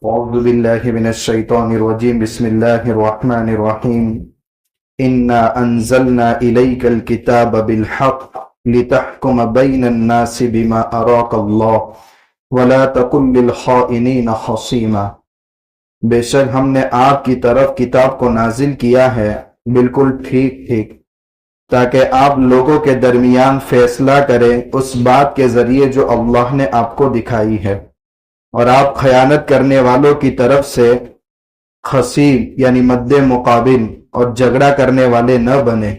أعوذ بالله من الشيطان الرجيم بسم الله الرحمن الرحيم إنا أنزلنا إليك الكتاب بالحق لتحكم بين الناس بما أراك الله ولا تكن للخائنين خصيما۔ بے شک ہم نے آپ کی طرف کتاب کو نازل کیا ہے بالکل ٹھیک تاکہ آپ لوگوں کے درمیان فیصلہ کریں اس بات کے ذریعے جو اللہ نے آپ کو دکھائی ہے، اور آپ خیانت کرنے والوں کی طرف سے خصیم یعنی مد مقابل اور جھگڑا کرنے والے نہ بنے،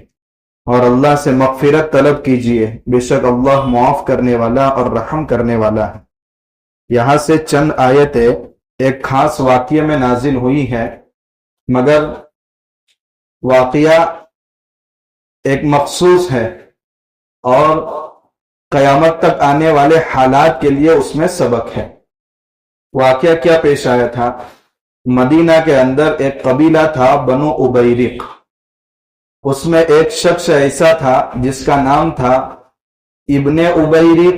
اور اللہ سے مغفرت طلب کیجئے، بے شک اللہ معاف کرنے والا اور رحم کرنے والا ہے۔ یہاں سے چند آیتیں ایک خاص واقعے میں نازل ہوئی ہے، مگر واقعہ ایک مخصوص ہے اور قیامت تک آنے والے حالات کے لیے اس میں سبق ہے۔ واقعہ کیا پیش آیا تھا؟ مدینہ کے اندر ایک قبیلہ تھا بنو ابیرق، اس میں ایک شخص ایسا تھا جس کا نام تھا ابن ابیرق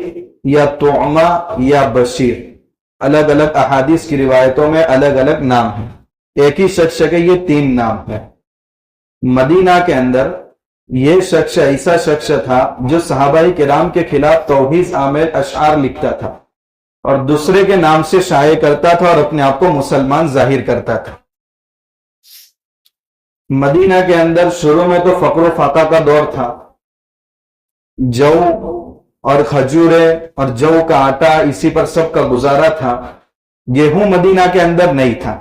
یا طعمہ یا بشیر، الگ الگ احادیث کی روایتوں میں الگ الگ نام ہیں، ایک ہی شخص کے یہ تین نام ہیں۔ مدینہ کے اندر یہ شخص ایسا شخص تھا جو صحابہ کرام کے خلاف توہین آمیز اشعار لکھتا تھا اور دوسرے کے نام سے شائع کرتا تھا اور اپنے آپ کو مسلمان ظاہر کرتا تھا۔ مدینہ کے اندر شروع میں تو فقر و فاقہ کا دور تھا، جو اور کھجورے اور جو کا آٹا اسی پر سب کا گزارا تھا۔ گیہوں مدینہ کے اندر نہیں تھا۔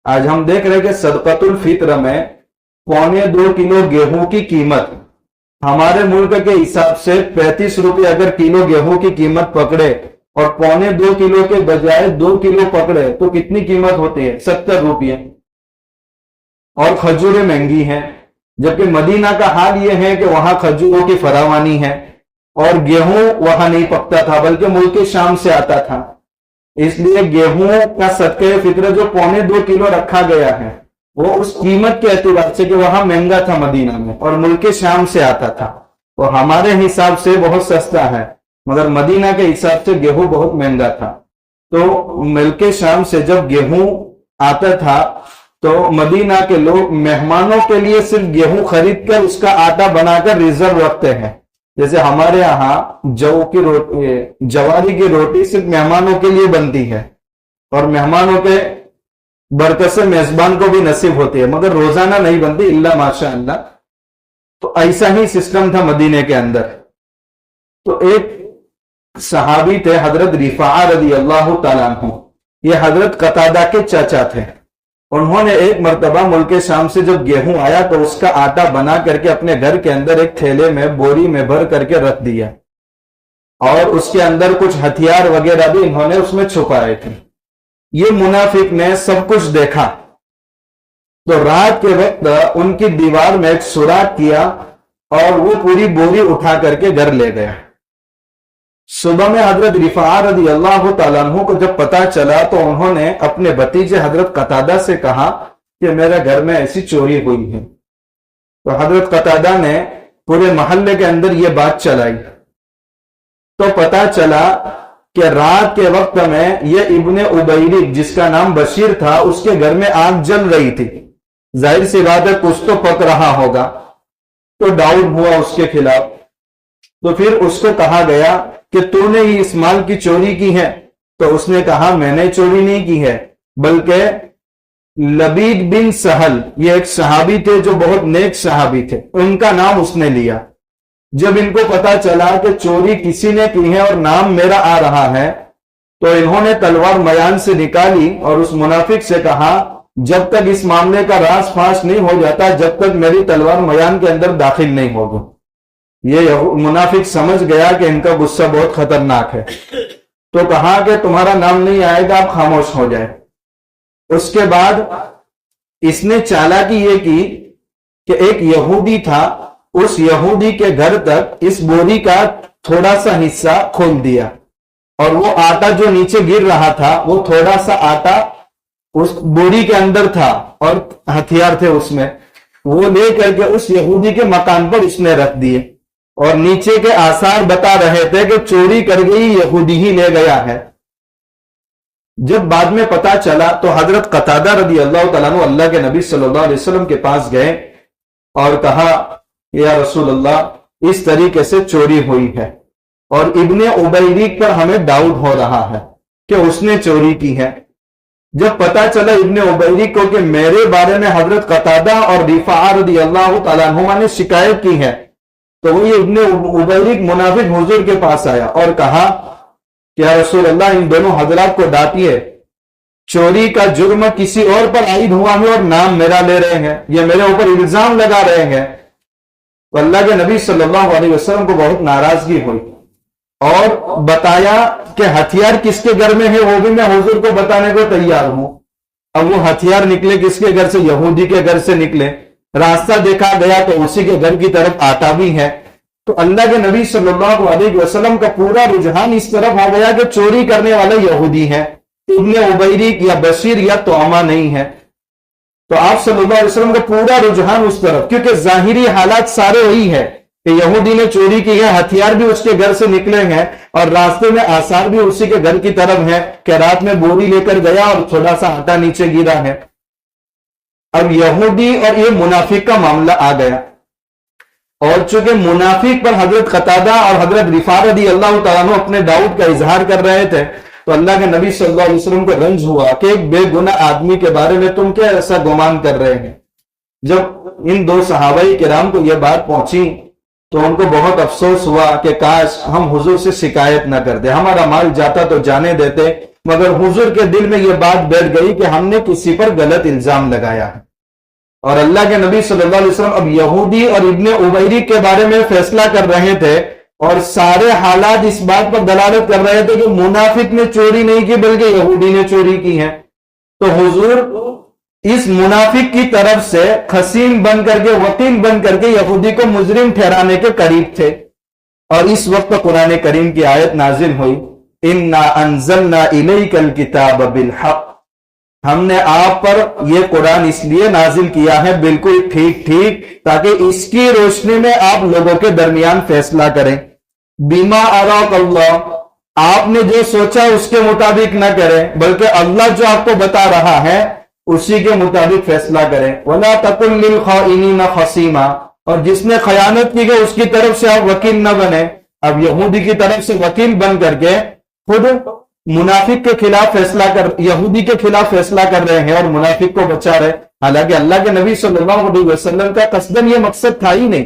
آج ہم دیکھ رہے کہ صدقۃ الفطر میں 1.25 کلو گیہوں کی قیمت ہمارے ملک کے حساب سے 35 روپے اگر کلو گیہوں کی قیمت پکڑے اور 1.25 کلو کے بجائے 2 کلو پکڑے تو کتنی قیمت ہوتی ہے؟ 70 روپے۔ اور کھجوریں مہنگی ہیں، جبکہ مدینہ کا حال یہ ہے کہ وہاں کھجوروں کی فراوانی ہے اور گیہوں وہاں نہیں پکتا تھا بلکہ ملک شام سے آتا تھا، اس لیے گیہوں کا صدقہ فطر جو 1.25 کلو رکھا گیا ہے وہ اس قیمت کے اعتبار سے کہ وہاں مہنگا تھا مدینہ میں اور ملک شام سے آتا تھا، وہ ہمارے حساب سے بہت سستا ہے مگر مدینہ کے حساب سے گیہوں بہت مہنگا تھا۔ تو ملک شام سے جب گیہوں آتا تھا تو مدینہ کے لوگ مہمانوں کے لیے صرف گیہوں خرید کر اس کا آٹا بنا کر ریزرو رکھتے ہیں، جیسے ہمارے یہاں جواری کی روٹی صرف مہمانوں کے لیے بنتی ہے اور مہمانوں کے برکت سے میزبان کو بھی نصیب ہوتی ہے مگر روزانہ نہیں بنتی الا ماشاء اللہ۔ تو ایسا ہی سسٹم تھا مدینے کے اندر۔ تو ایک صحابی تھے حضرت رفاعہ رضی اللہ تعالیٰ عنہ، یہ حضرت قتادہ کے چاچا تھے۔ انہوں نے ایک مرتبہ ملک شام سے جب گیہوں آیا تو اس کا آٹا بنا کر کے اپنے گھر کے اندر ایک تھیلے میں بوری میں بھر کر کے رکھ دیا اور اس کے اندر کچھ ہتھیار وغیرہ بھی انہوں نے اس میں چھپائے تھے۔ یہ منافق نے سب کچھ دیکھا تو رات کے وقت ان کی دیوار میں ایک سوراخ کیا اور وہ پوری بوری اٹھا کر کے گھر لے گیا۔ صبح میں حضرت رفاعہ رضی اللہ تعالیٰ عنہ کو جب پتا چلا تو انہوں نے اپنے بھتیجے حضرت قتادہ سے کہا کہ میرے گھر میں ایسی چوری ہوئی ہے۔ تو حضرت قتادہ نے پورے محلے کے اندر یہ بات چلائی تو پتا چلا کہ رات کے وقت میں یہ ابن ابیرق جس کا نام بشیر تھا اس کے گھر میں آگ جل رہی تھی، ظاہر سی بات ہے کچھ تو پک رہا ہوگا، تو ڈاؤٹ ہوا اس کے خلاف۔ تو پھر اس کو کہا گیا کہ تو نے ہی اس مال کی چوری کی ہے؟ تو اس نے کہا میں نے چوری نہیں کی ہے بلکہ لبید بن سہل، یہ ایک صحابی تھے جو بہت نیک صحابی تھے، ان کا نام اس نے لیا۔ جب ان کو پتا چلا کہ چوری کسی نے کی ہے اور نام میرا آ رہا ہے تو انہوں نے تلوار میان سے نکالی اور اس منافق سے کہا جب تک اس معاملے کا راز فاش نہیں ہو جاتا جب تک میری تلوار میان کے اندر داخل نہیں ہوگی۔ یہ منافق سمجھ گیا کہ ان کا غصہ بہت خطرناک ہے تو کہا کہ تمہارا نام نہیں آئے گا، آپ خاموش ہو جائے۔ اس کے بعد اس نے چالاکی یہ کی کہ ایک یہودی تھا، اس یہودی کے گھر تک اس بوری کا تھوڑا سا حصہ کھول دیا اور وہ آٹا جو نیچے گر رہا تھا وہ تھوڑا سا آٹا اس بوری کے اندر تھا اور ہتھیار تھے اس میں، وہ لے کر کے اس یہودی کے مکان پر اس نے رکھ دیے اور نیچے کے آثار بتا رہے تھے کہ چوری کر گئی یہودی ہی لے گیا ہے۔ جب بعد میں پتا چلا تو حضرت قتادہ رضی اللہ تعالیٰ عنہ اللہ کے نبی صلی اللہ علیہ وسلم کے پاس گئے اور کہا یا رسول اللہ اس طریقے سے چوری ہوئی ہے اور ابن عبیریق پر ہمیں ڈاؤٹ ہو رہا ہے کہ اس نے چوری کی ہے۔ جب پتا چلا ابن عبیریق کو کہ میرے بارے میں حضرت قتادہ اور رفاعہ رضی اللہ تعالیٰ عنہما نے شکایت کی ہے تو وہ ابن عبیریق منافق حضور کے پاس آیا اور کہا کہ یا رسول اللہ ان دونوں حضرات کو ڈانٹیے، چوری کا جرم کسی اور پر عائد ہوا ہے اور نام میرا لے رہے ہیں، یہ میرے اوپر الزام لگا رہے ہیں۔ تو اللہ کے نبی صلی اللہ علیہ وسلم کو بہت ناراضگی ہوئی اور بتایا کہ ہتھیار کس کے گھر میں ہے وہ بھی میں حضور کو بتانے کو تیار ہوں۔ اب وہ ہتھیار نکلے کس کے گھر سے؟ یہودی کے گھر سے نکلے۔ راستہ دیکھا گیا تو اسی کے گھر کی طرف آتا بھی ہے۔ تو اللہ کے نبی صلی اللہ علیہ وسلم کا پورا رجحان اس طرف ہو گیا کہ چوری کرنے والا یہودی ہے، ابن عبیریق یا بشیر یا طعمہ نہیں ہے۔ تو آپ صلی اللہ علیہ وسلم کا پورا رجحان اس طرف، کیونکہ ظاہری حالات سارے وہی ہے کہ یہودی نے چوری کی ہے، ہتھیار بھی اس کے گھر سے نکلے ہیں اور راستے میں آثار بھی اسی کے گھر کی طرف ہے کہ رات میں بوری لے کر گیا اور تھوڑا سا آٹا نیچے گرا ہے۔ اب یہودی اور یہ منافق کا معاملہ آ گیا، اور چونکہ منافق پر حضرت قتادہ اور حضرت رفاعہ رضی اللہ تعالیٰ عنہ اپنے ڈاؤٹ کا اظہار کر رہے تھے تو اللہ کے نبی صلی اللہ علیہ وسلم کو رنج ہوا کہ ایک بے گناہ آدمی کے بارے میں تم کیا ایسا گمان کر رہے ہیں۔ جب ان دو صحابہ کرام کو یہ بات پہنچی تو ان کو بہت افسوس ہوا کہ کاش ہم حضور سے شکایت نہ کرتے، ہمارا مال جاتا تو جانے دیتے، مگر حضور کے دل میں یہ بات بیٹھ گئی کہ ہم نے کسی پر غلط الزام لگایا ہے۔ اور اللہ کے نبی صلی اللہ علیہ وسلم اب یہودی اور ابن عبیریق کے بارے میں فیصلہ کر رہے تھے اور سارے حالات اس بات پر دلالت کر رہے تھے کہ منافق نے چوری نہیں کی بلکہ یہودی نے چوری کی ہے۔ تو حضور اس منافق کی طرف سے خصیم بن کر کے، وکیل بن کر کے یہودی کو مجرم ٹھہرانے کے قریب تھے، اور اس وقت قرآن کریم کی آیت نازل ہوئی اِنَّا أَنزَلْنَا إِلَيْكَ الْكِتَابَ بِالْحَقِّ، ہم نے آپ پر یہ قرآن اس لیے نازل کیا ہے بالکل ٹھیک ٹھیک تاکہ اس کی روشنی میں آپ لوگوں کے درمیان فیصلہ کریں۔ بِمَا أَرَاكَ اللَّهُ، آپ نے جو سوچا اس کے مطابق نہ کریں بلکہ اللہ جو آپ کو بتا رہا ہے اسی کے مطابق فیصلہ کریں۔ وَلَا تَكُن لِّلْخَائِنِينَ خَصِيمًا، اور جس نے خیانت کی گئی اس کی طرف سے آپ وکیل نہ بنے۔ اب یہودی کی طرف سے وکیل بن کر کے خود منافق کے خلاف فیصلہ یہودی کے خلاف فیصلہ کر رہے ہیں اور منافق کو بچا رہے، حالانکہ اللہ کے نبی صلی اللہ علیہ وسلم کا قصداً یہ مقصد تھا ہی نہیں،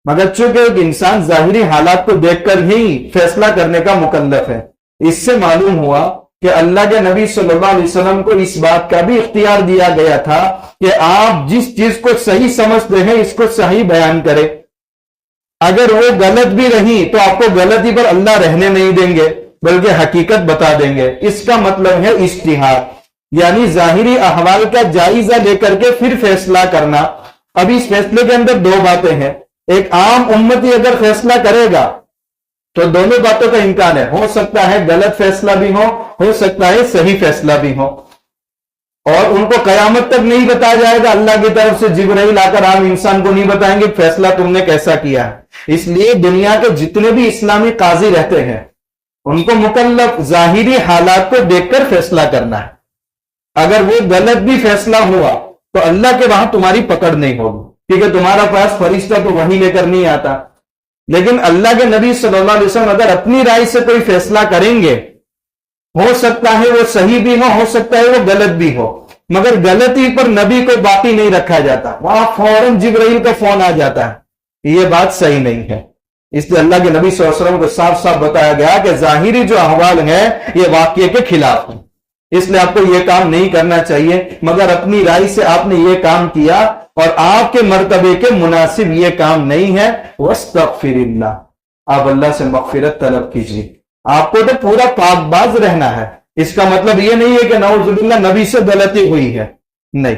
مگر چونکہ ایک انسان ظاہری حالات کو دیکھ کر ہی فیصلہ کرنے کا مکلف ہے۔ اس سے معلوم ہوا کہ اللہ کے نبی صلی اللہ علیہ وسلم کو اس بات کا بھی اختیار دیا گیا تھا کہ آپ جس چیز کو صحیح سمجھتے ہیں اس کو صحیح بیان کریں، اگر وہ غلط بھی رہی تو آپ کو غلطی پر اللہ رہنے نہیں دیں گے بلکہ حقیقت بتا دیں گے۔ اس کا مطلب ہے اجتہاد، یعنی ظاہری احوال کا جائزہ لے کر کے پھر فیصلہ کرنا۔ اب اس فیصلے کے اندر دو باتیں ہیں، ایک عام امتی اگر فیصلہ کرے گا تو دونوں باتوں کا امکان ہے، ہو سکتا ہے غلط فیصلہ بھی ہو سکتا ہے صحیح فیصلہ بھی ہو، اور ان کو قیامت تک نہیں بتایا جائے گا، اللہ کی طرف سے جبرائیل آ کر عام انسان کو نہیں بتائیں گے فیصلہ تم نے کیسا کیا ہے۔ اس لیے دنیا کے جتنے بھی اسلامی قاضی رہتے ہیں ان کو مکلف ظاہری حالات کو دیکھ کر فیصلہ کرنا ہے، اگر وہ غلط بھی فیصلہ ہوا تو اللہ کے وہاں تمہاری پکڑ نہیں ہوگی، کیونکہ تمہارا پاس فرشتہ تو وہی لے کر نہیں آتا۔ لیکن اللہ کے نبی صلی اللہ علیہ وسلم اگر اپنی رائے سے کوئی فیصلہ کریں گے، ہو سکتا ہے وہ صحیح بھی ہو سکتا ہے وہ غلط بھی ہو، مگر غلطی پر نبی کو باقی نہیں رکھا جاتا، وہاں فوراً جبرائیل کا فون آ جاتا ہے، یہ بات صحیح نہیں ہے۔ اس لیے اللہ کے نبی صلی اللہ علیہ وسلم کو صاف صاف بتایا گیا کہ ظاہری جو احوال ہیں یہ واقعے کے خلاف ہیں، اس لیے آپ کو یہ کام نہیں کرنا چاہیے، مگر اپنی رائے سے آپ نے یہ کام کیا اور آپ کے مرتبے کے مناسب یہ کام نہیں ہے، وَاسْتَغْفِرِ اللَّهِ، آپ اللہ سے مغفرت طلب کیجیے۔ آپ کو تو پورا پاک باز رہنا ہے، اس کا مطلب یہ نہیں ہے کہ نعوذ باللہ نبی سے غلطی ہوئی ہے، نہیں۔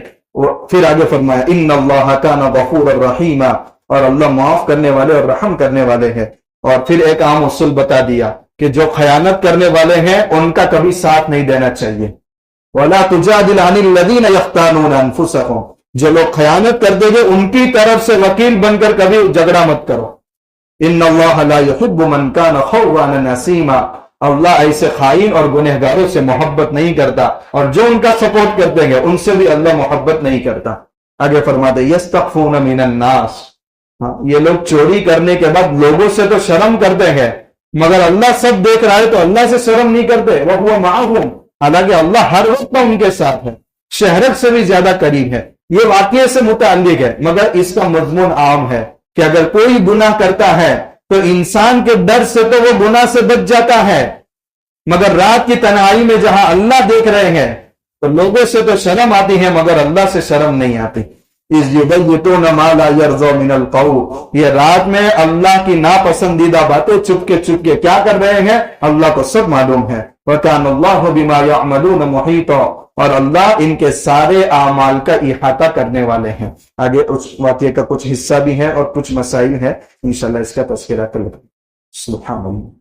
پھر آگے فرمایا إِنَّ اللَّهَ كَانَ غَفُورًا رَحِيمًا، اور اللہ معاف کرنے والے اور رحم کرنے والے ہیں۔ اور پھر ایک عام اصول بتا دیا کہ جو خیانت کرنے والے ہیں ان کا کبھی ساتھ نہیں دینا چاہیے۔ وَلَا تُجَادِلْ عَنِ الَّذِينَ يَخْتَانُونَ أَنفُسَهُمْ، جو لوگ خیانت کر دیں گے ان کی طرف سے وکیل بن کر کبھی جھگڑا مت کرو۔ إِنَّ اللَّهَ لَا يُحِبُّ مَنْ كَانَ خَوَّانًا أَثِيمًا، اللہ ایسے خائن اور گنہگاروں سے محبت نہیں کرتا، اور جو ان کا سپورٹ کرتے ہیں ان سے بھی اللہ محبت نہیں کرتا۔ آگے فرماتے یستخفون من الناس، یہ لوگ چوری کرنے کے بعد لوگوں سے تو شرم کرتے ہیں، مگر اللہ سب دیکھ رہا ہے تو اللہ سے شرم نہیں کرتے۔ وَهُوَ مَعَهُمْ، حالانکہ اللہ ہر وقت ان کے ساتھ ہے، شہرت سے بھی زیادہ قریب ہے۔ یہ واقعے سے متعلق ہے، مگر اس کا مضمون عام ہے کہ اگر کوئی گناہ کرتا ہے تو انسان کے ڈر سے تو وہ گناہ سے بچ جاتا ہے، مگر رات کی تنہائی میں جہاں اللہ دیکھ رہے ہیں تو لوگوں سے تو شرم آتی ہے مگر اللہ سے شرم نہیں آتی۔ اِذْ يُبَيِّتُونَ مَا لَا يَرْضَىٰ مِنَ الْقَوْلِ، یہ رات میں اللہ کی ناپسندیدہ باتیں چھپ کے کیا کر رہے ہیں اللہ کو سب معلوم ہے۔ وَكَانَ اللَّهُ بِمَا يَعْمَلُونَ مُحِيطًا، اور اللہ ان کے سارے اعمال کا احاطہ کرنے والے ہیں۔ آگے اس واقعے کا کچھ حصہ بھی ہے اور کچھ مسائل ہے، انشاءاللہ اس کا تذکرہ کر لیں۔ سبحان اللہ۔